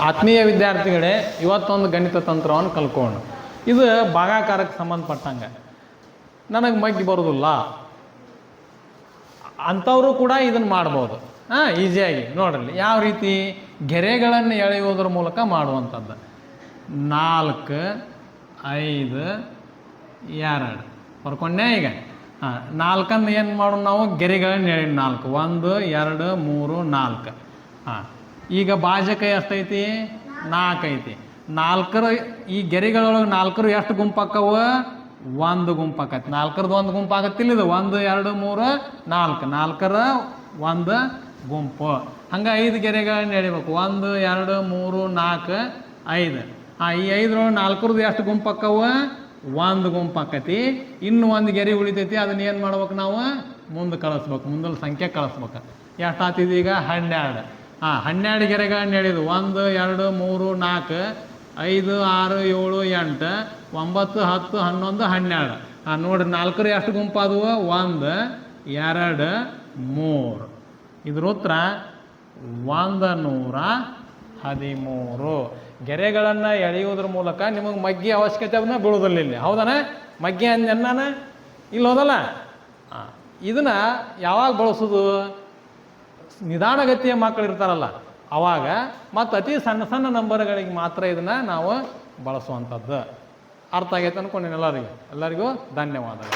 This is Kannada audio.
ಆತ್ಮೀಯ ವಿದ್ಯಾರ್ಥಿಗಳೇ, ಇವತ್ತೊಂದು ಗಣಿತ ತಂತ್ರವನ್ನು ಕಲ್ಕೋಣ. ಇದು ಭಾಗಾಕಾರಕ್ಕೆ ಸಂಬಂಧಪಟ್ಟಂಗೆ. ನನಗೆ ಮಗ್ಗಿ ಬರೋದಿಲ್ಲ ಅಂಥವರು ಕೂಡ ಇದನ್ನು ಮಾಡ್ಬೋದು ಈಸಿಯಾಗಿ. ನೋಡ್ರಿ ಯಾವ ರೀತಿ ಗೆರೆಗಳನ್ನು ಎಳೆಯುವುದರ ಮೂಲಕ ಮಾಡುವಂಥದ್ದು. 4, 5, 2 ಬರ್ಕೊಂಡೆ. ಈಗ 4 ಏನು ಮಾಡೋಣ ನಾವು, ಗೆರೆಗಳನ್ನು ಎಳಿ 4 1 2 3 4. ಈಗ ಭಾಜಕ ಎಷ್ಟೈತಿ, 4 ಐತಿ. 4ರ ಈ ಗೆರೆಗಳೊಳಗೆ 4 ಎಷ್ಟು ಗುಂಪಾಕ್ಕವು, 1 ಗುಂಪಾಕತಿ. 4ರದ್ದು 1 ಗುಂಪು ಆಗತ್ತಿಲ್ಲ. ಇದು 1 2 3 4, 4ರ 1 ಗುಂಪು. ಹಂಗೆ 5 ಗೆರೆಗಳನ್ನ ಎಳಿಬೇಕು. 1 2 3 4 5. ಈ 5ರೊಳಗೆ 4ರದ್ದು ಎಷ್ಟು ಗುಂಪಾಕ್ಕವು, 1 ಗುಂಪು ಆಕತಿ. ಇನ್ನು 1 ಗೆರೆ ಉಳಿತೈತಿ. ಅದನ್ನ ಏನು ಮಾಡ್ಬೇಕು ನಾವು, ಮುಂದೆ ಕಳಿಸ್ಬೇಕು, ಮುಂದಲ ಸಂಖ್ಯೆ ಕಳಿಸ್ಬೇಕು. ಎಷ್ಟು ಆಗ್ತಿದೆ ಈಗ, 12. 12 ಗೆರೆಗಳನ್ನ ಎಳಿದು 1 2 3 4 5 6 7 8 9 10 11 12. ನೋಡ್ರಿ 4ರ ಎಷ್ಟು ಗುಂಪಾದವು, 1 2 3. ಇದ್ರ ಉತ್ತರ 113. ಗೆರೆಗಳನ್ನು ಎಳೆಯುವುದ್ರ ಮೂಲಕ ನಿಮಗೆ ಮಗ್ಗಿ ಅವಶ್ಯಕತೆ ಬೀಳೋದಿಲ್ಲ ಇಲ್ಲಿ. ಹೌದಾನ, ಮಗ್ಗಿ ಅಂದೆನ್ನಾನ ಇಲ್ಲಿ ಹೋದಲ್ಲ. ಇದನ್ನ ಯಾವಾಗ ಬಳಸೋದು, ನಿಧಾನಗತಿಯ ಮಕ್ಕಳು ಇರ್ತಾರಲ್ಲ ಅವಾಗ, ಮತ್ತು ಅತಿ ಸಣ್ಣ ಸಣ್ಣ ನಂಬರ್ಗಳಿಗೆ ಮಾತ್ರ ಇದನ್ನು ನಾವು ಬಳಸುವಂಥದ್ದು. ಅರ್ಥ ಆಗೈತೆ ಅನ್ಕೊಂಡಿನಿ ಎಲ್ಲರಿಗೂ ಧನ್ಯವಾದಗಳು.